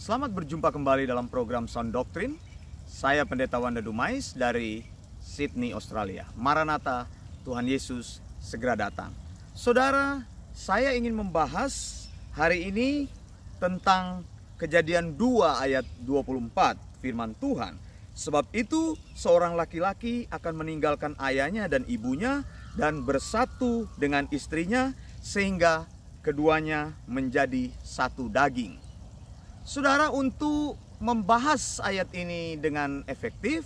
Selamat berjumpa kembali dalam program Sound Doctrine. Saya Pendeta Wanda Dumais dari Sydney, Australia. Maranatha, Tuhan Yesus segera datang. Saudara, saya ingin membahas hari ini tentang Kejadian 2 ayat 24 firman Tuhan. Sebab itu seorang laki-laki akan meninggalkan ayahnya dan ibunya dan bersatu dengan istrinya sehingga keduanya menjadi satu daging. Saudara, untuk membahas ayat ini dengan efektif,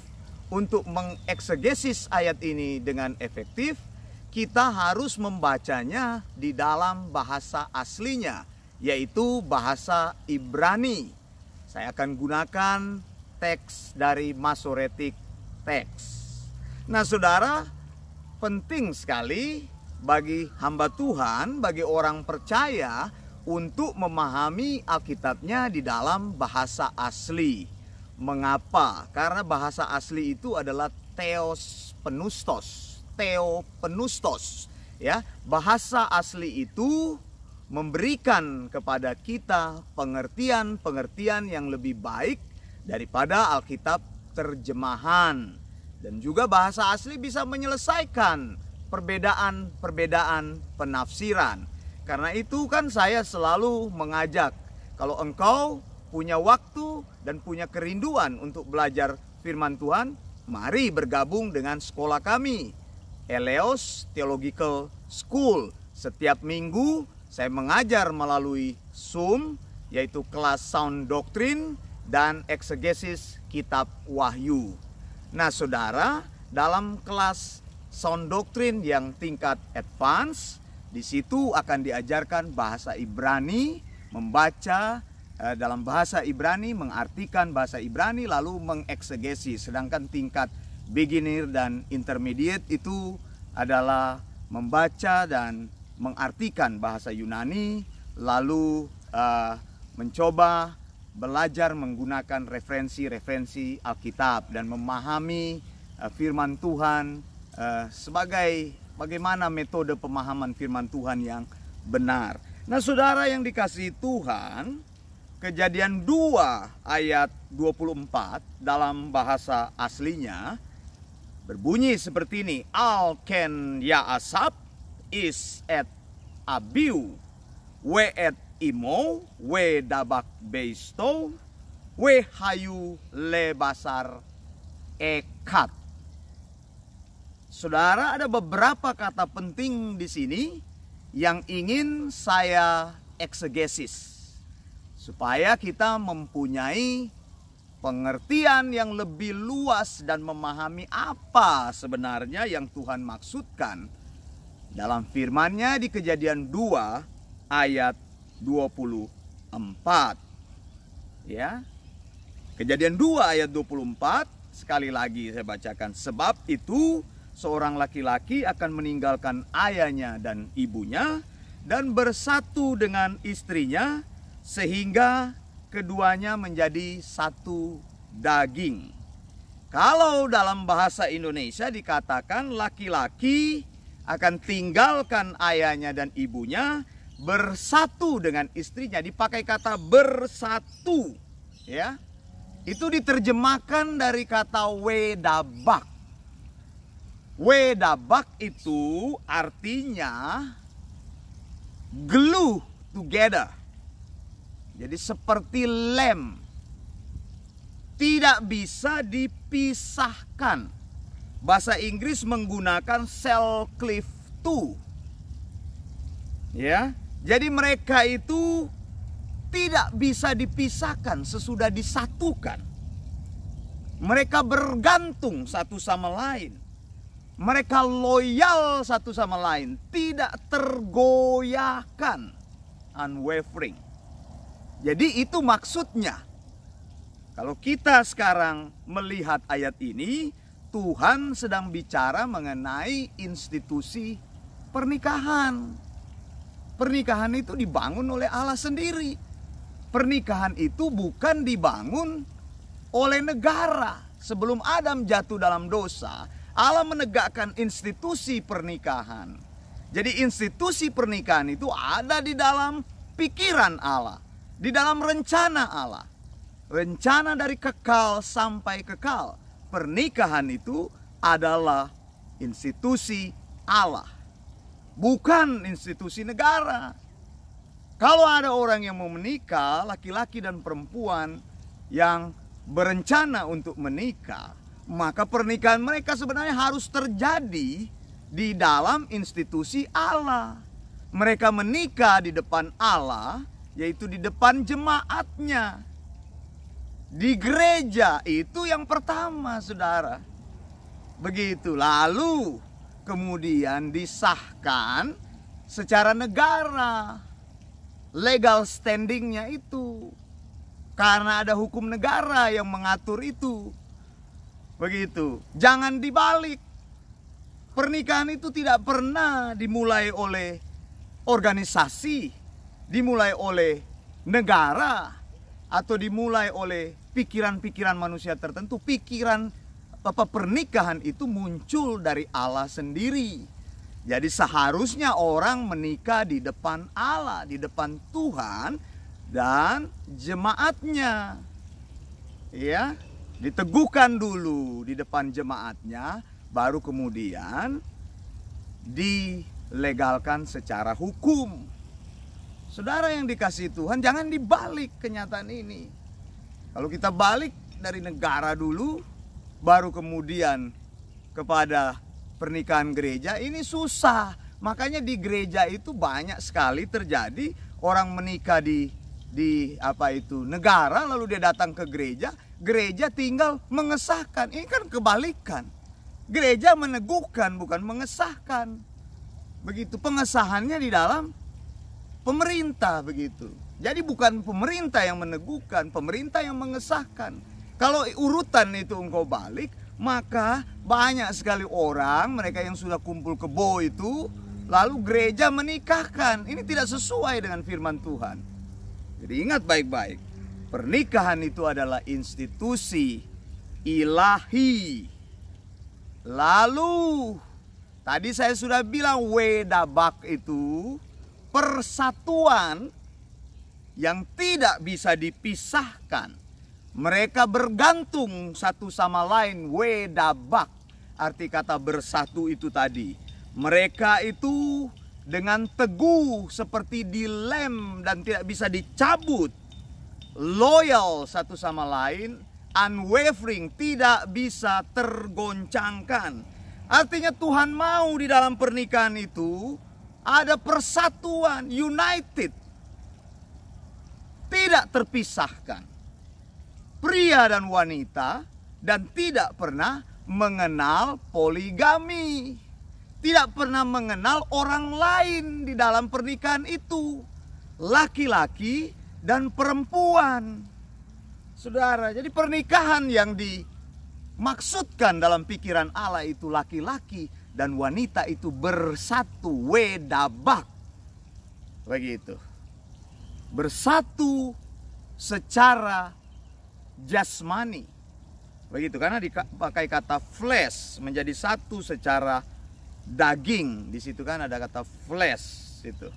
untuk mengeksegesis ayat ini dengan efektif, kita harus membacanya di dalam bahasa aslinya, yaitu bahasa Ibrani. Saya akan gunakan teks dari Masoretic Text. Nah, saudara, penting sekali bagi hamba Tuhan, bagi orang percaya untuk memahami Alkitabnya di dalam bahasa asli. Mengapa? Karena bahasa asli itu adalah theopneustos. Ya, bahasa asli itu memberikan kepada kita pengertian-pengertian yang lebih baik daripada Alkitab terjemahan. Dan juga bahasa asli bisa menyelesaikan perbedaan-perbedaan penafsiran. Karena itu kan saya selalu mengajak, kalau engkau punya waktu dan punya kerinduan untuk belajar firman Tuhan, mari bergabung dengan sekolah kami, Eleos Theological School. Setiap minggu saya mengajar melalui Zoom, yaitu kelas Sound Doctrine dan eksegesis Kitab Wahyu. Nah, saudara, dalam kelas Sound Doctrine yang tingkat advance, di situ akan diajarkan bahasa Ibrani, membaca dalam bahasa Ibrani, mengartikan bahasa Ibrani, lalu mengeksegesis. Sedangkan tingkat beginner dan intermediate itu adalah membaca dan mengartikan bahasa Yunani, lalu mencoba belajar menggunakan referensi-referensi Alkitab dan memahami firman Tuhan sebagai bagaimana metode pemahaman firman Tuhan yang benar. Nah, saudara yang dikasihi Tuhan, Kejadian 2 ayat 24 dalam bahasa aslinya berbunyi seperti ini. Al ken yaasap is et abiu we et imo we dabak beisto we hayu le basar ekat. Saudara, ada beberapa kata penting di sini yang ingin saya eksegesis supaya kita mempunyai pengertian yang lebih luas dan memahami apa sebenarnya yang Tuhan maksudkan dalam firman-Nya di Kejadian 2 ayat 24. Ya. Kejadian 2 ayat 24, sekali lagi saya bacakan. Sebab itu seorang laki-laki akan meninggalkan ayahnya dan ibunya dan bersatu dengan istrinya sehingga keduanya menjadi satu daging. Kalau dalam bahasa Indonesia dikatakan laki-laki akan tinggalkan ayahnya dan ibunya bersatu dengan istrinya, dipakai kata bersatu, ya. Itu diterjemahkan dari kata wedabak. Wedabak itu artinya glue together. Jadi seperti lem, tidak bisa dipisahkan. Bahasa Inggris menggunakan cell cleave to. Ya, jadi mereka itu tidak bisa dipisahkan sesudah disatukan. Mereka bergantung satu sama lain. Mereka loyal satu sama lain, tidak tergoyahkan, unwavering. Jadi itu maksudnya. Kalau kita sekarang melihat ayat ini, Tuhan sedang bicara mengenai institusi pernikahan. Pernikahan itu dibangun oleh Allah sendiri. Pernikahan itu bukan dibangun oleh negara. Sebelum Adam jatuh dalam dosa, Allah menegakkan institusi pernikahan. Jadi institusi pernikahan itu ada di dalam pikiran Allah, di dalam rencana Allah. rencana dari kekal sampai kekal. Pernikahan itu adalah institusi Allah, bukan institusi negara. Kalau ada orang yang mau menikah, laki-laki dan perempuan yang berencana untuk menikah, maka pernikahan mereka sebenarnya harus terjadi di dalam institusi Allah. Mereka menikah di depan Allah, yaitu di depan jemaatnya. Di gereja itu yang pertama, saudara. Begitu. Lalu kemudian disahkan secara negara. Legal standingnya itu. Karena ada hukum negara yang mengatur itu. Begitu. Jangan dibalik. Pernikahan itu tidak pernah dimulai oleh organisasi, dimulai oleh negara, atau dimulai oleh pikiran-pikiran manusia tertentu. Pernikahan itu muncul dari Allah sendiri. Jadi seharusnya orang menikah di depan Allah, di depan Tuhan dan jemaatnya. Ya, diteguhkan dulu di depan jemaatnya, baru kemudian dilegalkan secara hukum. Saudara yang dikasihi Tuhan, jangan dibalik kenyataan ini. Kalau kita balik dari negara dulu, baru kemudian kepada pernikahan gereja, ini susah. Makanya di gereja itu banyak sekali terjadi orang menikah di negara, lalu dia datang ke gereja, gereja tinggal mengesahkan. Ini kan kebalikan. Gereja meneguhkan, bukan mengesahkan. Begitu, pengesahannya di dalam pemerintah, begitu. Jadi bukan pemerintah yang meneguhkan, pemerintah yang mengesahkan. Kalau urutan itu engkau balik, maka banyak sekali orang, mereka yang sudah kumpul kebo itu, lalu gereja menikahkan. Ini tidak sesuai dengan firman Tuhan. Jadi ingat baik-baik, pernikahan itu adalah institusi ilahi. Lalu tadi saya sudah bilang wedabak itu persatuan yang tidak bisa dipisahkan. Mereka bergantung satu sama lain, wedabak. Arti kata bersatu itu tadi. Mereka itu dengan teguh seperti dilem dan tidak bisa dicabut. Loyal satu sama lain, unwavering, tidak bisa tergoncangkan. Artinya Tuhan mau di dalam pernikahan itu ada persatuan, united. Tidak terpisahkan. Pria dan wanita, dan tidak pernah mengenal poligami. Tidak pernah mengenal orang lain di dalam pernikahan itu. Laki-laki dan perempuan. Saudara, jadi pernikahan yang dimaksudkan dalam pikiran Allah itu laki-laki dan wanita itu bersatu, wedabak. Begitu. Bersatu secara jasmani. Begitu, karena dipakai kata flesh, menjadi satu secara daging. Di situ kan ada kata flesh itu.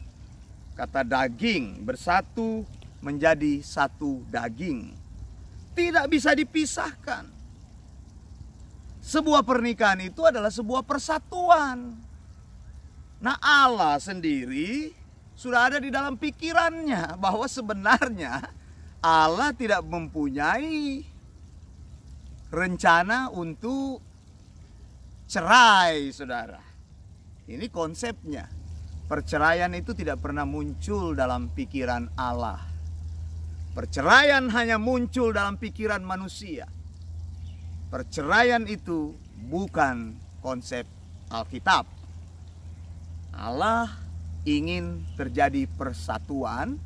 Kata daging, bersatu menjadi satu daging. Tidak bisa dipisahkan. Sebuah pernikahan itu adalah sebuah persatuan. Nah, Allah sendiri sudah ada di dalam pikirannya bahwa sebenarnya Allah tidak mempunyai rencana untuk cerai, saudara. Ini konsepnya. Perceraian itu tidak pernah muncul dalam pikiran Allah. Perceraian hanya muncul dalam pikiran manusia. Perceraian itu bukan konsep Alkitab. Allah ingin terjadi persatuan,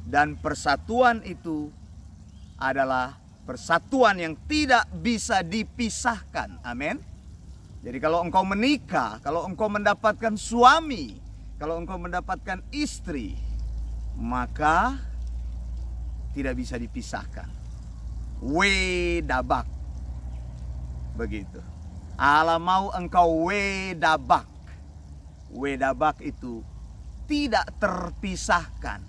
dan persatuan itu adalah persatuan yang tidak bisa dipisahkan. Amin. Jadi kalau engkau menikah, kalau engkau mendapatkan suami, kalau engkau mendapatkan istri, maka tidak bisa dipisahkan. Wedabak. Begitu. Allah mau engkau wedabak. Wedabak itu tidak terpisahkan.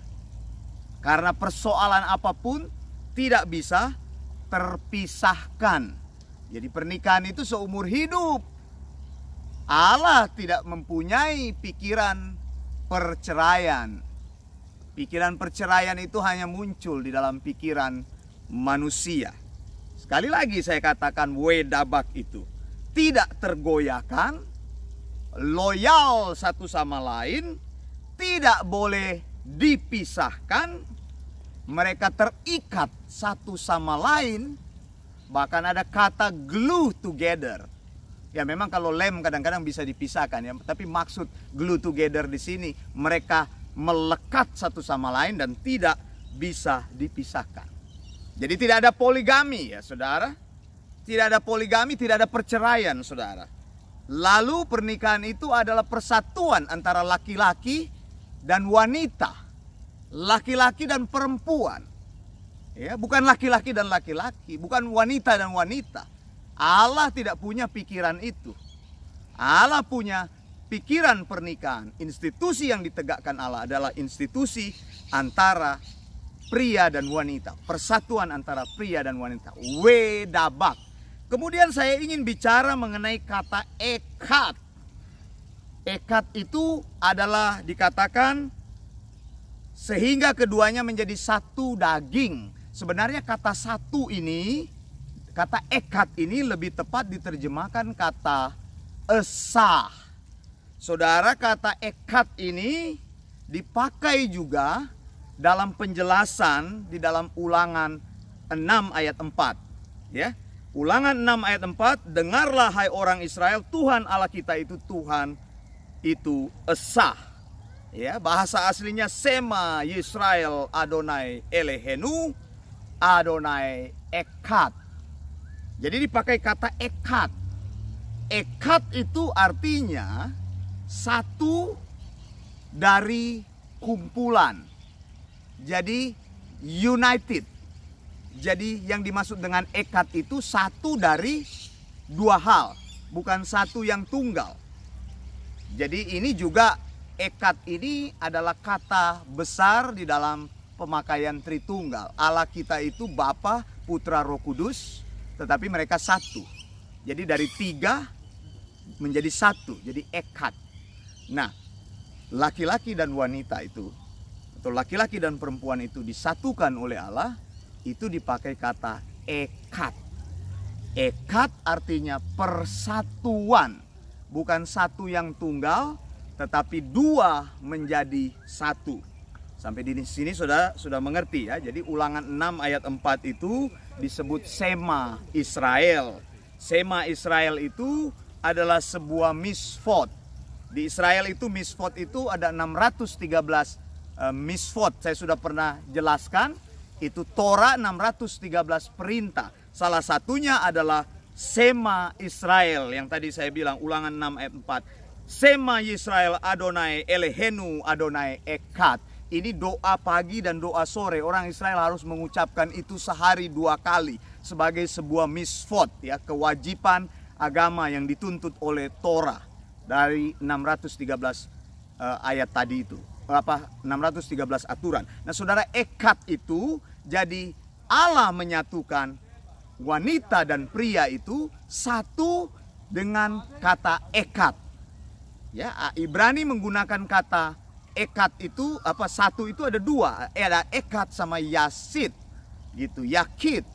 Karena persoalan apapun tidak bisa terpisahkan. Jadi pernikahan itu seumur hidup. Allah tidak mempunyai pikiran perceraian. Pikiran perceraian itu hanya muncul di dalam pikiran manusia. Sekali lagi saya katakan, wedabak itu tidak tergoyahkan, loyal satu sama lain, tidak boleh dipisahkan, mereka terikat satu sama lain, bahkan ada kata glue together. Ya memang kalau lem kadang-kadang bisa dipisahkan ya, tapi maksud glue together di sini mereka melekat satu sama lain dan tidak bisa dipisahkan. Jadi tidak ada poligami ya saudara. Tidak ada poligami, tidak ada perceraian saudara. Lalu pernikahan itu adalah persatuan antara laki-laki dan wanita. Laki-laki dan perempuan. Ya, bukan laki-laki dan laki-laki, bukan wanita dan wanita. Allah tidak punya pikiran itu. Allah punya pikiran pernikahan. Institusi yang ditegakkan Allah adalah institusi antara pria dan wanita. Persatuan antara pria dan wanita. Wedabak. Kemudian saya ingin bicara mengenai kata ekat. Ekat itu adalah dikatakan sehingga keduanya menjadi satu daging. Sebenarnya kata satu ini, kata ekat ini lebih tepat diterjemahkan kata esah. Saudara, kata ekat ini dipakai juga dalam penjelasan di dalam Ulangan 6 ayat 4. Ya. Ulangan 6 ayat 4, dengarlah hai orang Israel, Tuhan Allah kita itu Tuhan itu esah. Ya, bahasa aslinya Sema Yisrael Adonai Elehenu Adonai Ekat. Jadi dipakai kata ekat. Ekat itu artinya satu dari kumpulan. Jadi united. Jadi yang dimaksud dengan ekat itu satu dari dua hal, bukan satu yang tunggal. Jadi ini juga ekat ini adalah kata besar di dalam pemakaian Tritunggal. Allah kita itu Bapa, Putra, Roh Kudus, tetapi mereka satu. Jadi dari tiga menjadi satu, jadi ekat. Nah, laki-laki dan wanita itu, atau laki-laki dan perempuan itu disatukan oleh Allah, itu dipakai kata ekat. Ekat artinya persatuan, bukan satu yang tunggal, tetapi dua menjadi satu. Sampai di sini saudara sudah mengerti ya. Jadi Ulangan 6 ayat 4 itu disebut Sema Israel. Sema Israel itu adalah sebuah misfot. Di Israel itu misfot itu ada 613 misfot. Saya sudah pernah jelaskan. Itu Torah 613 perintah. Salah satunya adalah Sema Israel yang tadi saya bilang Ulangan 6 ayat 4. Sema Yisrael Adonai Elehenu Adonai Ekat. Ini doa pagi dan doa sore. Orang Israel harus mengucapkan itu sehari 2 kali sebagai sebuah misfot ya, kewajiban agama yang dituntut oleh Torah dari 613 ayat tadi itu. 613 aturan. Nah, saudara, ekat itu jadi Allah menyatukan wanita dan pria itu satu dengan kata ekat. Ya, Ibrani menggunakan kata ekat itu satu itu ada dua, ada ekat sama yasid gitu. Yakid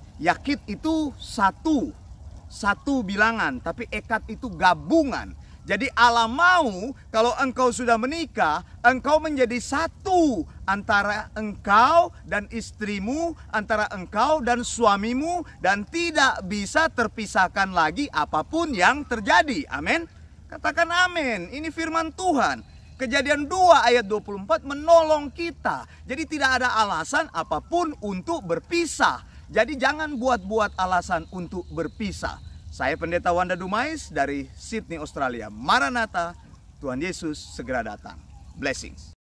itu satu bilangan, tapi ekat itu gabungan. Jadi Allah mau kalau engkau sudah menikah, engkau menjadi satu antara engkau dan istrimu, antara engkau dan suamimu, dan tidak bisa terpisahkan lagi apapun yang terjadi. Amin. Katakan amin. Ini firman Tuhan. Kejadian 2 ayat 24 menolong kita. Jadi tidak ada alasan apapun untuk berpisah. Jadi jangan buat-buat alasan untuk berpisah. Saya Pendeta Wanda Dumais dari Sydney, Australia. Maranatha, Tuhan Yesus segera datang. Blessings.